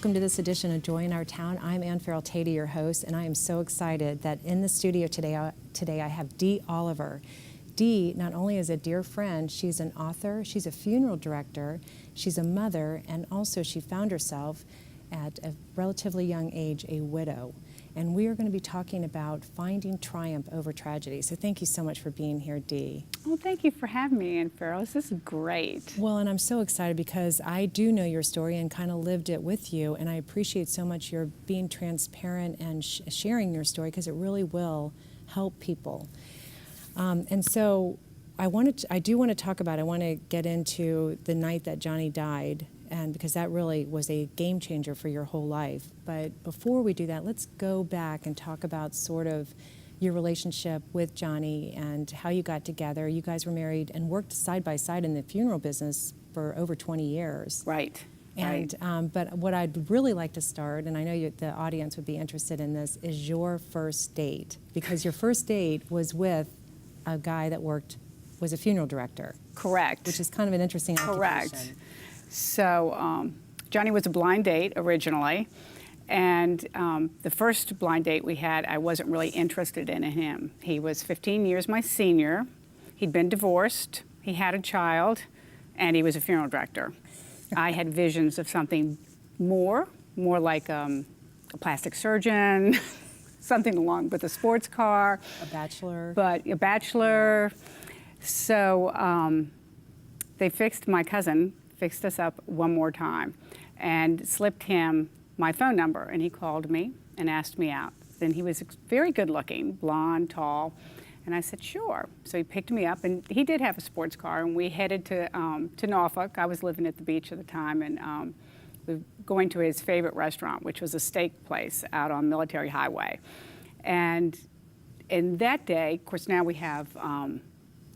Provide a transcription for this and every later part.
welcome to this edition of Joy in Our Town. I'm Ann Farrell-Tatey, your host, and I am so excited that in the studio today I have Dee Oliver. Dee not only is a dear friend, she's an author, she's a funeral director, she's a mother, and also she found herself at a relatively young age a widow. And we are going to be talking about finding triumph over tragedy. So thank you so much for being here, Dee. Well, thank you for having me, Ann Farrell. This is great. Well, and I'm so excited because I do know your story and kind of lived it with you, and I appreciate so much your being transparent and sharing your story because it really will help people. And so I do want to get into the night that Johnny died, and because that really was a game changer for your whole life. But before we do that, let's go back and talk about sort of your relationship with Johnny and how you got together. You guys were married and worked side by side in the funeral business for over 20 years. Right. And but what I'd really like to start, and I know the audience would be interested in this, is your first date, because your first date was with a guy that was a funeral director. Correct. Which is kind of an interesting Correct. occupation. So Johnny was a blind date originally, and the first blind date we had, I wasn't really interested in him. He was 15 years my senior. He'd been divorced, he had a child, and he was a funeral director. I had visions of something more like a plastic surgeon, something along with a sports car. A bachelor. But a bachelor. So my cousin fixed us up one more time and slipped him my phone number, and he called me and asked me out. Then he was very good looking, blonde, tall, and I said, sure. So he picked me up, and he did have a sports car, and we headed to Norfolk. I was living at the beach at the time, and we were going to his favorite restaurant, which was a steak place out on Military Highway. And in that day, of course, now we have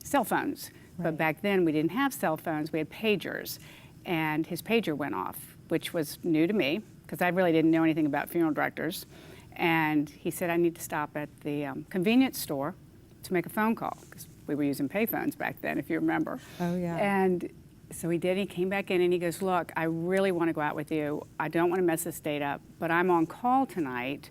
cell phones. Right. But back then we didn't have cell phones, we had pagers. And his pager went off, which was new to me, because I really didn't know anything about funeral directors. And he said, I need to stop at the convenience store to make a phone call, because we were using payphones back then, if you remember. Oh, yeah. And so he did, he came back in and he goes, look, I really want to go out with you. I don't want to mess this date up, but I'm on call tonight,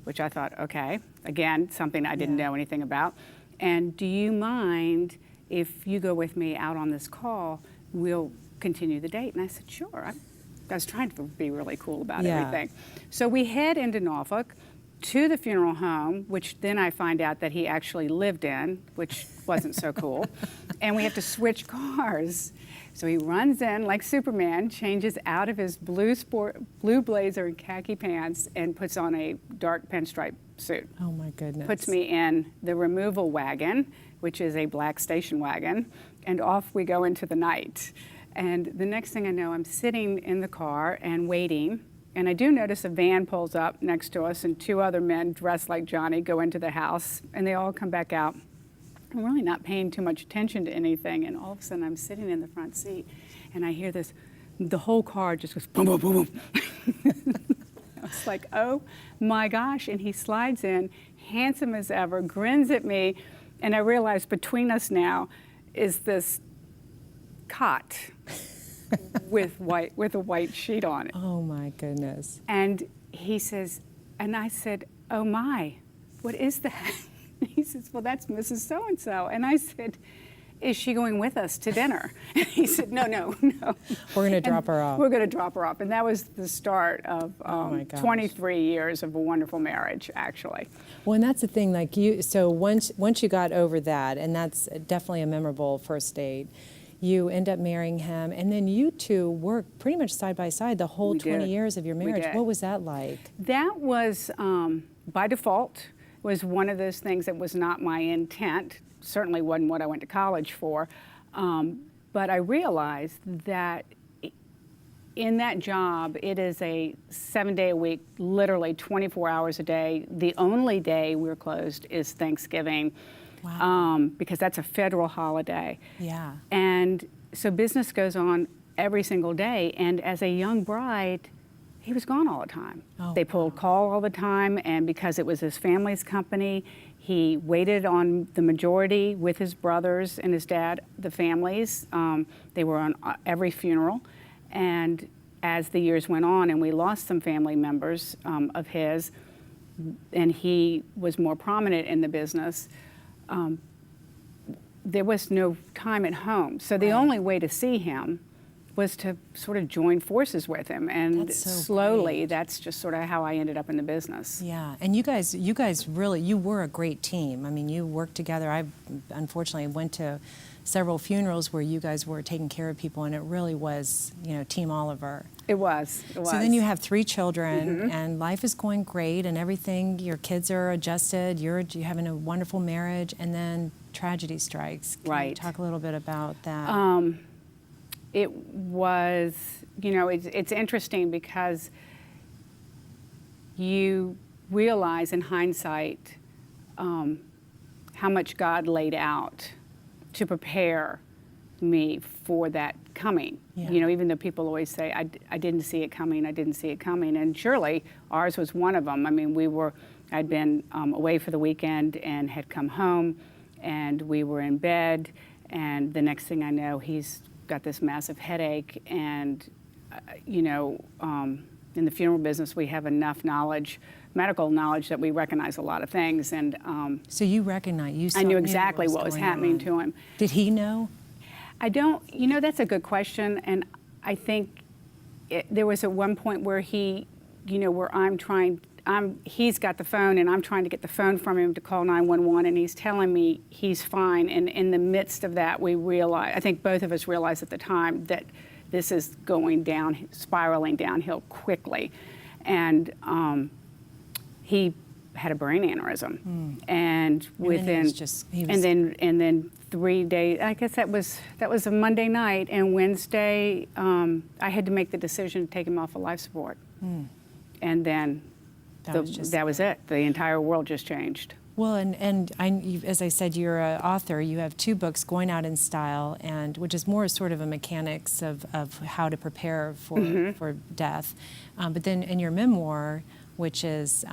which I thought, okay, again, something I didn't know anything about. And do you mind if you go with me out on this call, we'll continue the date? And I said, sure. I was trying to be really cool about everything. So we head into Norfolk to the funeral home, which then I find out that he actually lived in, which wasn't so cool. And we have to switch cars. So he runs in like Superman, changes out of his blue blazer and khaki pants, and puts on a dark pinstripe suit. Oh my goodness. Puts me in the removal wagon, which is a black station wagon, and off we go into the night. And the next thing I know, I'm sitting in the car and waiting, and I do notice a van pulls up next to us, and two other men dressed like Johnny go into the house, and they all come back out. I'm really not paying too much attention to anything, and all of a sudden I'm sitting in the front seat, and I hear this, the whole car just goes boom, boom, boom, boom. I was like, oh my gosh, and he slides in, handsome as ever, grins at me, and I realize between us now is this cot with a white sheet on it. Oh my goodness. And he says, and I said, oh my, what is that? He says, well, that's Mrs. So-and-so. And I said, is she going with us to dinner? And he said, no. We're going to drop her off. We're going to drop her off. And that was the start of Oh my gosh. 23 years of a wonderful marriage, actually. Well, and that's the thing, like so once you got over that, and that's definitely a memorable first date, you end up marrying him, and then you two worked pretty much side by side the whole 20 years of your marriage. What was that like? That was, by default, was one of those things that was not my intent. Certainly wasn't what I went to college for. But I realized that in that job, it is a 7-day-a-week, literally 24 hours a day. The only day we're closed is Thanksgiving. Wow. Because that's a federal holiday. Yeah. And so business goes on every single day. And as a young bride, he was gone all the time. Oh, they pulled call all the time, and because it was his family's company, he waited on the majority with his brothers and his dad, the families. They were on every funeral. And as the years went on and we lost some family members of his, and he was more prominent in the business, there was no time at home. So the only way to see him was to sort of join forces with him. And That's so slowly, great. that's just sort of how I ended up in the business. Yeah, and you guys really, you were a great team. I mean, you worked together. I unfortunately went to several funerals where you guys were taking care of people, and it really was, Team Oliver. It was. So then you have 3 children, and life is going great, and everything. Your kids are adjusted. You're having a wonderful marriage, and then tragedy strikes. Can you Right. talk a little bit about that? It was, it's interesting because you realize in hindsight how much God laid out to prepare me for that coming. Yeah. Even though people always say, I didn't see it coming, I didn't see it coming. And surely ours was one of them. I mean, I'd been away for the weekend and had come home, and we were in bed, and the next thing I know, he's got this massive headache. And, in the funeral business, we have enough knowledge, medical knowledge, that we recognize a lot of things. And So you recognize, I knew exactly what was happening to him. Did he know? I don't, that's a good question. And I think there was at one point where he, where he's got the phone and I'm trying to get the phone from him to call 911, and he's telling me he's fine. And in the midst of that, I think both of us realized at the time that this is spiraling downhill quickly. And he had a brain aneurysm. And within, and then 3 days, I guess that was a Monday night, and Wednesday, I had to make the decision to take him off of life support. And then that was it. The entire world just changed. Well, as I said, you're an author. You have 2 books, Going Out in Style, which is more sort of a mechanics of how to prepare for death. But then in your memoir, which is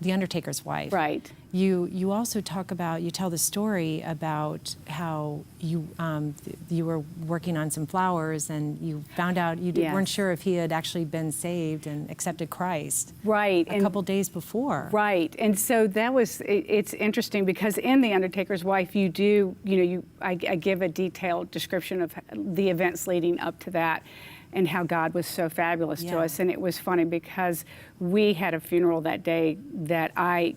The Undertaker's Wife. Right. You also you tell the story about how you were working on some flowers, and you found out weren't sure if he had actually been saved and accepted Christ. Right. A couple days before. Right. And so that was, it's interesting because in The Undertaker's Wife, I give a detailed description of the events leading up to that, and how God was so fabulous to us. And it was funny because we had a funeral that day that I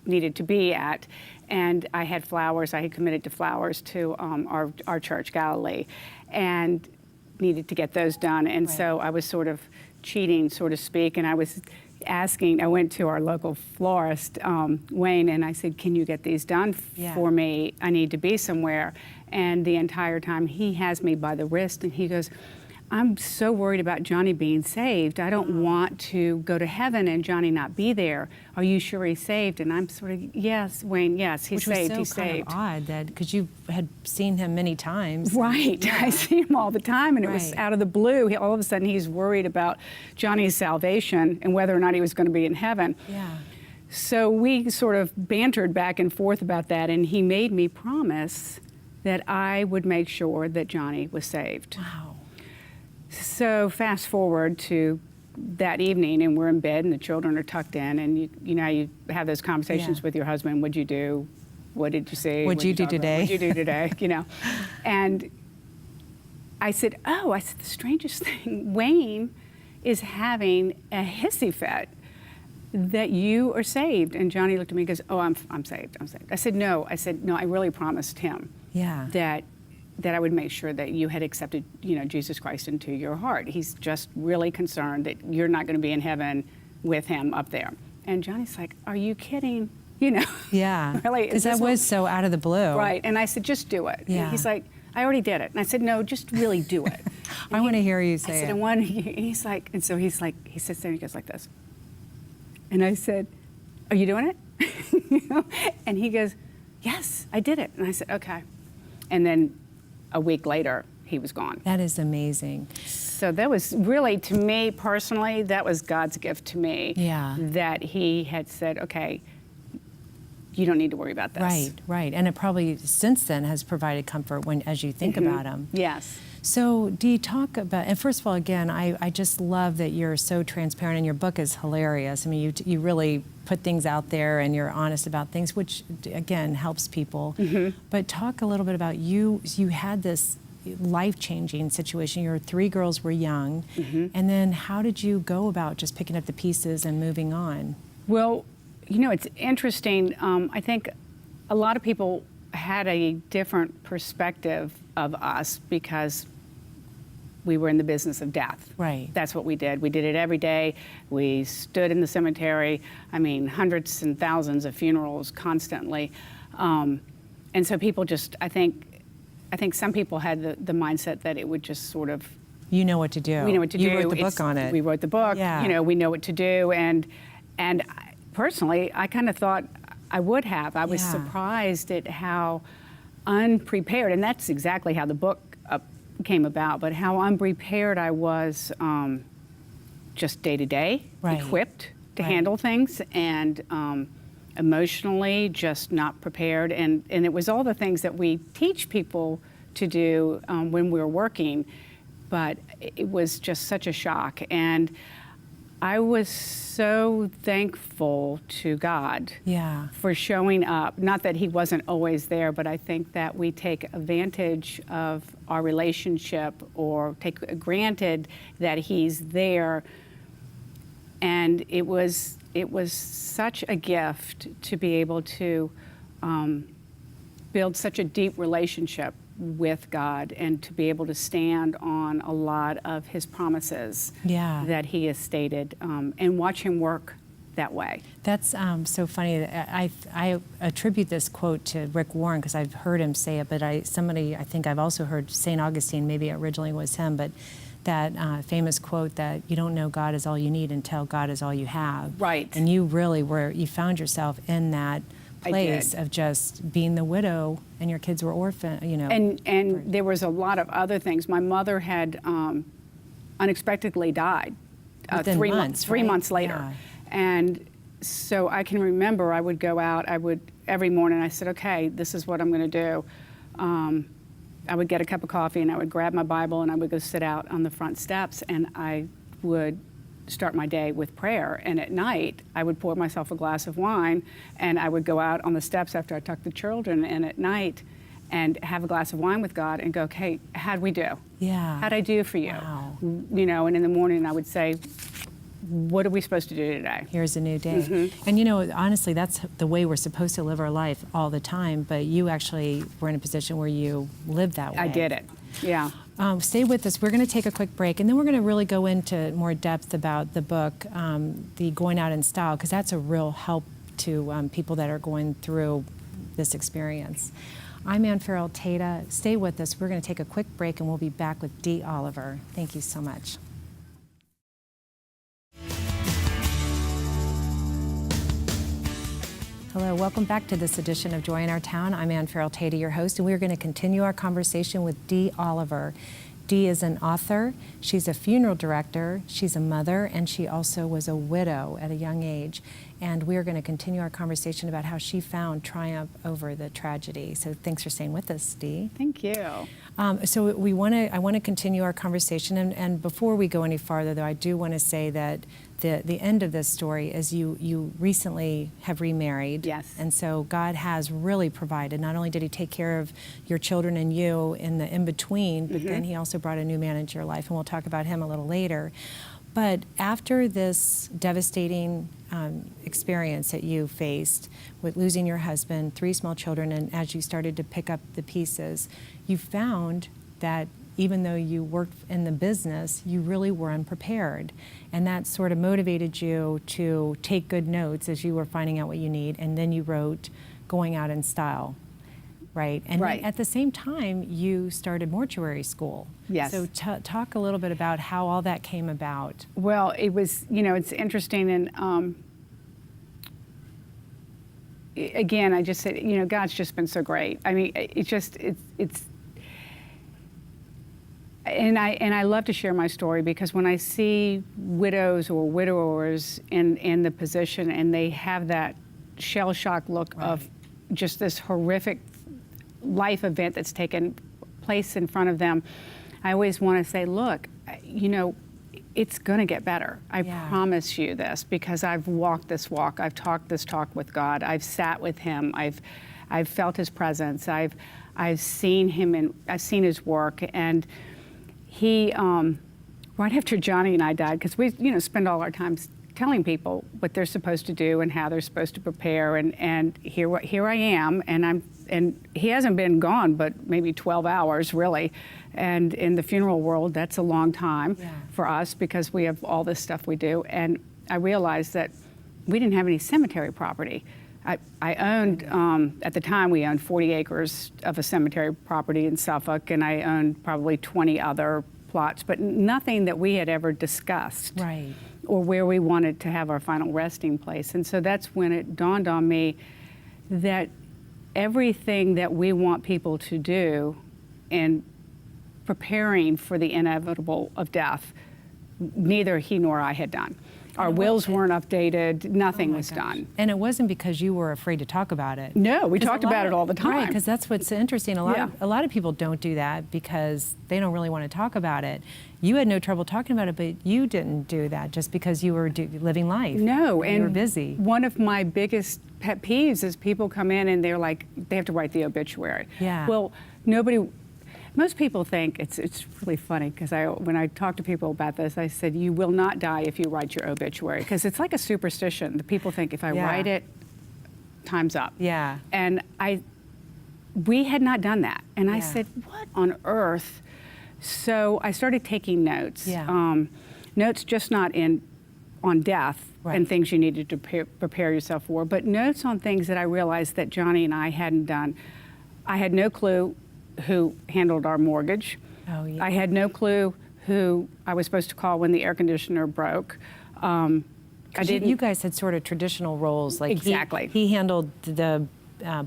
needed to be at, and I had flowers. I had committed to flowers to our church, Galilee, and needed to get those done. And so I was sort of cheating, so to speak, and I was I went to our local florist, Wayne, and I said, can you get these done for me? I need to be somewhere. And the entire time he has me by the wrist, and he goes, I'm so worried about Johnny being saved. I don't want to go to heaven and Johnny not be there. Are you sure he's saved? And I'm sort of, yes, Wayne, yes, he's saved, he's saved. Which was so kind of odd, because you had seen him many times. Right, I see him all the time, and it was out of the blue. All of a sudden he's worried about Johnny's salvation and whether or not he was going to be in heaven. Yeah. So we sort of bantered back and forth about that, and he made me promise that I would make sure that Johnny was saved. Wow. So fast forward to that evening, and we're in bed, and the children are tucked in, and you have those conversations with your husband. What'd you do? What did you say? What'd you do today? What'd you do today? And I said, the strangest thing, Wayne is having a hissy fit that you are saved. And Johnny looked at me and goes, oh, I'm saved. I'm saved. I said, no, I really promised him that I would make sure that you had accepted, Jesus Christ into your heart. He's just really concerned that you're not going to be in heaven with him up there. And Johnny's like, are you kidding? Yeah. Really? Because that was so out of the blue. Right. And I said, just do it. Yeah. And he's like, I already did it. And I said, no, just really do it. I want to hear you say it. And he's like, he sits there and he goes like this. And I said, are you doing it? And he goes, yes, I did it. And I said, okay. And then a week later, he was gone. That is amazing. So that was really, to me personally, that was God's gift to me. Yeah. That he had said, okay, you don't need to worry about this. Right. And it probably since then has provided comfort as you think about him. Yes. So, Dee, talk about, and first of all, again, I just love that you're so transparent, and your book is hilarious. I mean, you really put things out there, and you're honest about things, which, again, helps people. But talk a little bit about you had this life-changing situation. Your 3 girls were young, and then how did you go about just picking up the pieces and moving on? Well, you know, it's interesting. I think a lot of people had a different perspective of us because we were in the business of death. Right. That's what we did. We did it every day. We stood in the cemetery. I mean, hundreds and thousands of funerals constantly. And so people just, I think some people had the mindset that it would just sort of, You know what to do. we know what to do. You wrote the book on it. We wrote the book. Yeah. You know, we know what to do. And personally, I kind of thought I would have. I was Yeah. surprised at how unprepared, and that's exactly how the book came about, but how unprepared I was just day to day, Right. equipped to Right. handle things, and emotionally just not prepared. And it was all the things that we teach people to do when we're working, but it was just such a shock. And I was so thankful to God Yeah. for showing up. Not that He wasn't always there, but I think that we take advantage of our relationship or take granted that He's there. And it was such a gift to be able to build such a deep relationship with God and to be able to stand on a lot of His promises Yeah. that He has stated and watch Him work that way. That's so funny. I attribute this quote to Rick Warren because I've heard him say it, but I think I've also heard St. Augustine, maybe it originally was him, but that famous quote that you don't know God is all you need until God is all you have. Right. And you really you found yourself in that place did. of just being the widow, and your kids were orphan, you know. And there was a lot of other things. My mother had unexpectedly died Within 3 months, three right? months later. Yeah. And so I can remember I would go out, every morning I said, okay, this is what I'm going to do. I would get a cup of coffee and I would grab my Bible and I would go sit out on the front steps and I would start my day with prayer. And at night, I would pour myself a glass of wine and I would go out on the steps after I tucked the children in at night and have a glass of wine with God and go, okay, how'd we do? Yeah. How'd I do for you? Wow. You know, and in the morning I would say, what are we supposed to do today? Here's a new day. And you know, honestly, that's the way we're supposed to live our life all the time, but you actually were in a position where you lived that way. I did it, yeah. Stay with us. We're going to take a quick break, and then we're going to really go into more depth about the book, the Going Out in Style, because that's a real help to people that are going through this experience. I'm Ann Farrell Tata. Stay with us. We're going to take a quick break, and we'll be back with Dee Oliver. Thank you so much. Hello, welcome back to this edition of Joy in Our Town. I'm Ann Farrell Tata, your host, and we're going to continue our conversation with Dee Oliver. Dee is an author, she's a funeral director, she's a mother, and she also was a widow at a young age. And we're going to continue our conversation about how she found triumph over the tragedy. So thanks for staying with us, Dee. Thank you. So I want to continue our conversation, and before we go any farther, though, I do want to say that the end of this story is you recently have remarried. Yes. And so God has really provided. Not only did He take care of your children and you in the in-between, but then He also brought a new man into your life, and we'll talk about him a little later. But after this devastating experience that you faced with losing your husband, 3 small children, and as you started to pick up the pieces, you found that even though you worked in the business, you really were unprepared. And that sort of motivated you to take good notes as you were finding out what you need, and then you wrote Going Out in Style. Right. And Right. at the same time, you started mortuary school. Yes. So talk a little bit about how all that came about. Well, it was, you know, it's interesting, and again, I just said, you know, God's just been so great. I mean, and I love to share my story, because when I see widows or widowers in the position and they have that shell shock look of just this horrific life event that's taken place in front of them, I always want to say, look, you know, it's going to get better. I promise you this, because I've walked this walk. I've talked this talk with God. I've sat with him. I've felt his presence. I've seen him, and I've seen his work. And he, right after Johnny and I died, because we, you know, spend all our time telling people what they're supposed to do and how they're supposed to prepare. And here I am, and he hasn't been gone but maybe 12 hours, really. And in the funeral world, that's a long time for us, because we have all this stuff we do. And I realized that we didn't have any cemetery property. I owned, at the time, we owned 40 acres of a cemetery property in Suffolk, and I owned probably 20 other plots, but nothing that we had ever discussed. Right. Or where we wanted to have our final resting place. And so that's when it dawned on me that everything that we want people to do in preparing for the inevitable of death, neither he nor I had done. Our wills weren't updated, nothing was done. And it wasn't because you were afraid to talk about it. No, we talked about it all the time. Right, because that's what's interesting. A lot of people don't do that because they don't really want to talk about it. You had no trouble talking about it, but you didn't do that just because you were living life. No, and you were busy. One of my biggest pet peeves is people come in and they're like, they have to write the obituary. Yeah. Well, most people think, it's really funny, because when I talk to people about this, I said, you will not die if you write your obituary, because it's like a superstition. The people think if I write it, time's up. Yeah. And we had not done that. And I said, what on earth? So I started taking notes. Notes just not on death and things you needed to prepare yourself for, but notes on things that I realized that Johnny and I hadn't done. I had no clue who handled our mortgage. Oh, yeah. I had no clue who I was supposed to call when the air conditioner broke. You guys had sort of traditional roles. Like exactly. He handled the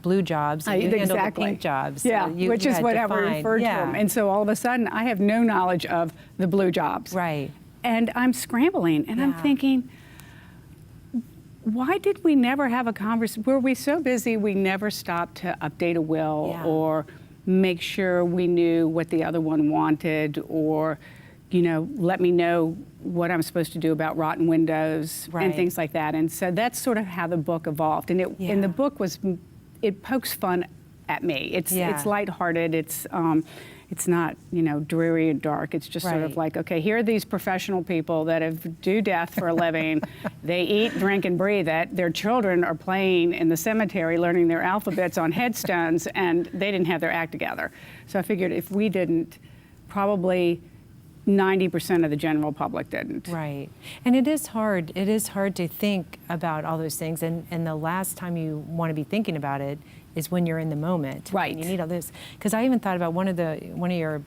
blue jobs, and you handled the pink jobs. Yeah, so which is whatever referred to them. And so all of a sudden, I have no knowledge of the blue jobs. Right. And I'm scrambling, and I'm thinking, why did we never have a conversation? Were we so busy we never stopped to update a will or make sure we knew what the other one wanted, or, you know, let me know what I'm supposed to do about rotten windows and things like that. And so that's sort of how the book evolved. And and the book it pokes fun at me. It's lighthearted. It's not, you know, dreary and dark. It's just sort of like, okay, here are these professional people that do death for a living. They eat, drink, and breathe it. Their children are playing in the cemetery, learning their alphabets on headstones, and they didn't have their act together. So I figured if we didn't, probably 90% of the general public didn't. Right. And it is hard. It is hard to think about all those things. And the last time you want to be thinking about it is when you're in the moment. Right. And you need all this. Because I even thought about in your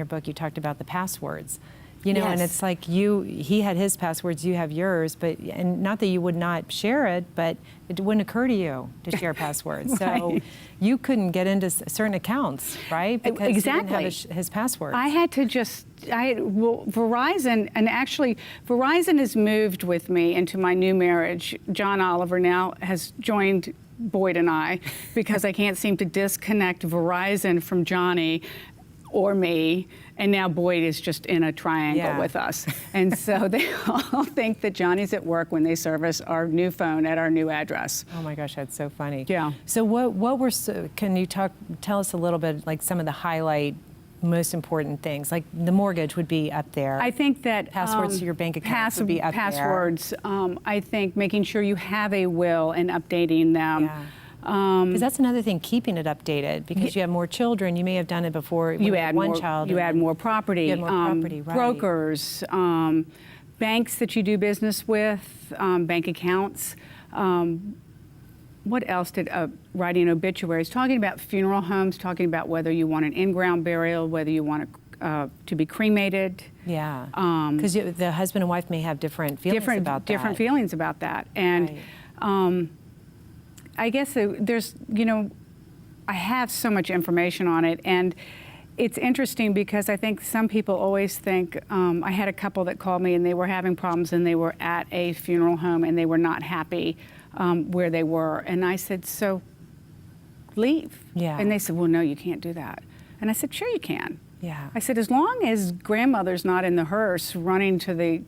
book, you talked about the passwords. You know, and it's like he had his passwords, you have yours, and not that you would not share it, but it wouldn't occur to you to share passwords. So you couldn't get into certain accounts, right? Because you didn't have his passwords. I had to Verizon, and actually Verizon has moved with me into my new marriage. John Oliver now has joined Boyd and I, because I can't seem to disconnect Verizon from Johnny or me, and now Boyd is just in a triangle with us. And so they all think that Johnny's at work when they service our new phone at our new address. Oh my gosh, that's so funny. Yeah. So can you tell us a little bit, like some of the most important things? Like the mortgage would be up there. I think that passwords to your bank accounts would be up there. Passwords. I think making sure you have a will and updating them. Yeah. Because that's another thing, keeping it updated. Because you have more children, you may have done it before. You add one child. You add more property. You add more property, right. Brokers, banks that you do business with, bank accounts. What else did writing obituaries? Talking about funeral homes, talking about whether you want an in-ground burial, whether you want to be cremated. Yeah. Because the husband and wife may have different feelings about that. Different feelings about that, and. I guess there's, you know, I have so much information on it, and it's interesting because I think some people always think, I had a couple that called me and they were having problems and they were at a funeral home and they were not happy where they were. And I said, so leave. Yeah. And they said, well, no, you can't do that. And I said, sure you can. Yeah. I said, as long as grandmother's not in the hearse running to the,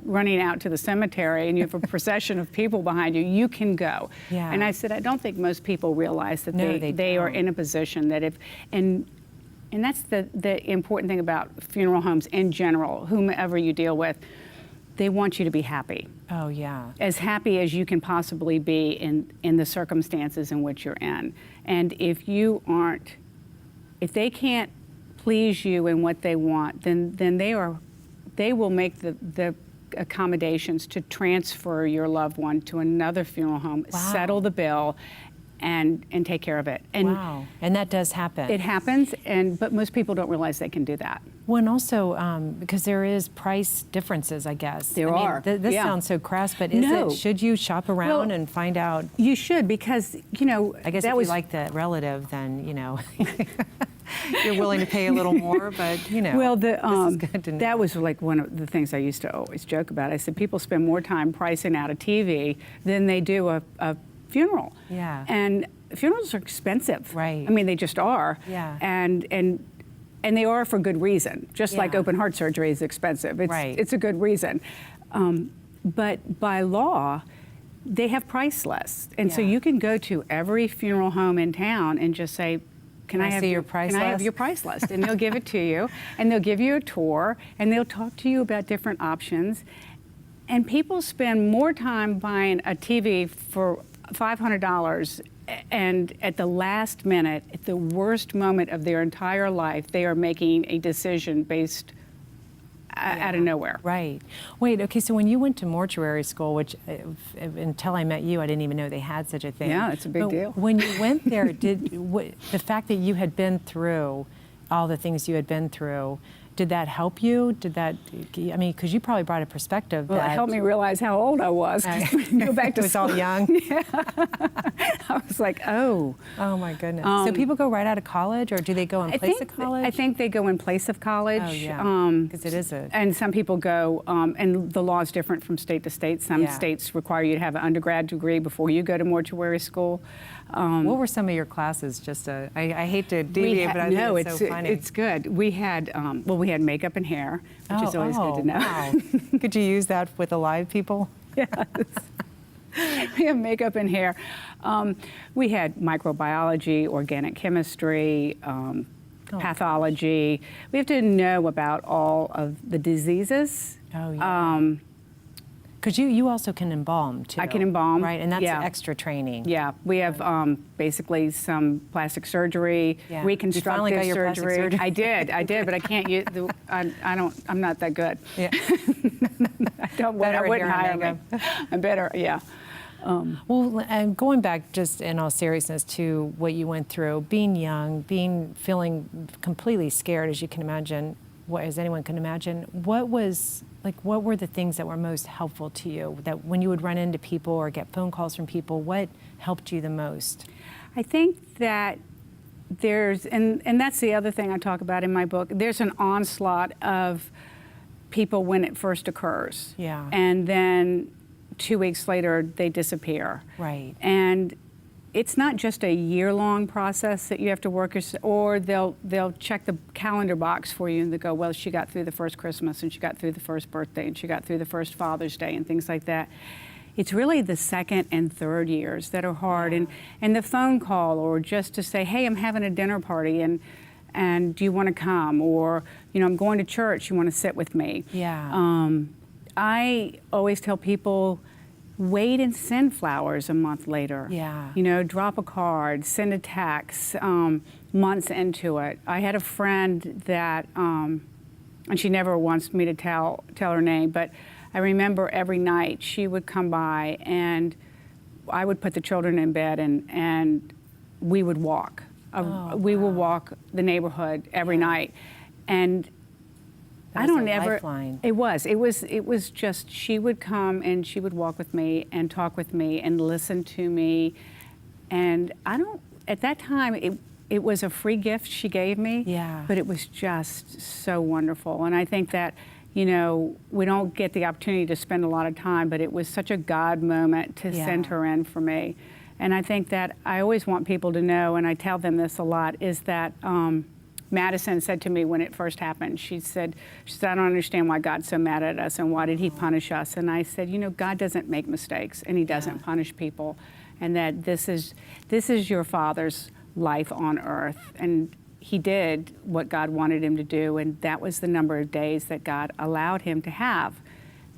running out to the cemetery and you have a procession of people behind you, you can go. Yeah. And I said, I don't think most people realize that No, they are don't. in a position that if, and that's the important thing about funeral homes in general, whomever you deal with, they want you to be happy. Oh, yeah. As happy as you can possibly be in the circumstances in which you're in. And if they can't please you in what they want, then they will make the accommodations to transfer your loved one to another funeral home, Wow. settle the bill, and take care of it. And wow. And that does happen. it happens, but most people don't realize they can do that. Well, and also because there is price differences, I guess. There are. This Yeah. sounds so crass, but No. should you shop around Well, and find out? You should, because I guess if you like the relative, then you're willing to pay a little more. But Well, this is good to know. that was like one of the things I used to always joke about. I said people spend more time pricing out a TV than they do a funeral. Yeah. And funerals are expensive. Right. I mean, they just are. Yeah. And they are for good reason. Just like Yeah. open heart surgery is expensive. Right. It's a good reason. But by law, they have price lists. And so Yeah. you can go to every funeral home in town and just say, can I have see your price can I have list?" your price list? And they'll give it to you, and they'll give you a tour, and they'll talk to you about different options. And people spend more time buying a TV for $500, and at the last minute, at the worst moment of their entire life, they are making a decision based out of nowhere. Right. Wait, okay, so when you went to mortuary school, which until I met you, I didn't even know they had such a thing. Yeah, it's a big deal. When you went there, the fact that you had been through all the things you had been through, did that help you? Because you probably brought a perspective Well, that it helped me realize how old I was. Go back to it was all school. young. Yeah. I was like, oh. Oh my goodness. So people go right out of college, or do they go in place of college? I think they go in place of college. Oh yeah, because it is a. And some people go, and the law is different from state to state. Some Yeah. states require you to have an undergrad degree before you go to mortuary school. What were some of your classes? I hate to deviate, but I think it's so funny. It's good. We had, we had makeup and hair, which is always good to know. Wow. Could you use that with alive people? Yes. We have makeup and hair. We had microbiology, organic chemistry, pathology. We have to know about all of the diseases. Oh, yeah. Because you also can embalm, too. I can embalm. Right, and that's yeah. extra training. Yeah, we have basically some plastic surgery, Yeah. reconstructive You finally got your plastic surgery. surgery? I did, but I can't use. I'm not that good. Yeah. I wouldn't hair hire and me. I'm better. Yeah. Well, and going back just in all seriousness to what you went through, being young, feeling completely scared, as you can imagine, as anyone can imagine, what were the things that were most helpful to you? That when you would run into people or get phone calls from people, what helped you the most? I think that and that's the other thing I talk about in my book, there's an onslaught of people when it first occurs. Yeah. And then 2 weeks later, they disappear. Right. And it's not just a year-long process that you have to work, or they'll check the calendar box for you and they go, well, she got through the first Christmas and she got through the first birthday and she got through the first Father's Day and things like that. It's really the second and third years that are hard, and the phone call, or just to say, hey, I'm having a dinner party and do you want to come? Or, I'm going to church, you want to sit with me? Yeah. I always tell people, wait and send flowers a month later. Yeah. Drop a card, send a text months into it. I had a friend that, and she never wants me to tell her name, but I remember every night she would come by and I would put the children in bed and we would walk. We would walk the neighborhood every night. And That was a lifeline. It was just, she would come and she would walk with me and talk with me and listen to me. And at that time, it was a free gift she gave me. Yeah. But it was just so wonderful. And I think that, we don't get the opportunity to spend a lot of time, but it was such a God moment to send her in for me. And I think that I always want people to know, and I tell them this a lot, is that Madison said to me when it first happened, she said, I don't understand why God's so mad at us and why did he punish us? And I said, God doesn't make mistakes and he doesn't punish people. And that this is your father's life on earth. And he did what God wanted him to do. And that was the number of days that God allowed him to have.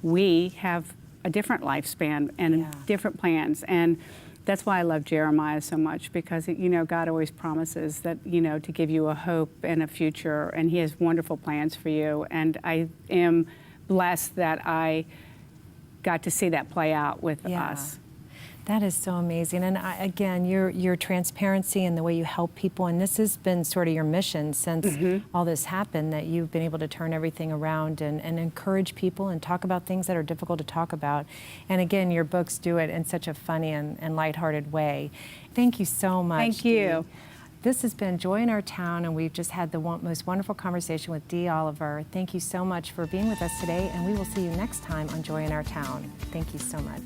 We have a different lifespan and different plans. And that's why I love Jeremiah so much, because God always promises that to give you a hope and a future, and he has wonderful plans for you. And I am blessed that I got to see that play out with us. That is so amazing. And again, your transparency and the way you help people, and this has been sort of your mission since all this happened, that you've been able to turn everything around and encourage people and talk about things that are difficult to talk about. And again, your books do it in such a funny and lighthearted way. Thank you so much. Thank you. Dee. This has been Joy in Our Town, and we've just had the most wonderful conversation with Dee Oliver. Thank you so much for being with us today, and we will see you next time on Joy in Our Town. Thank you so much.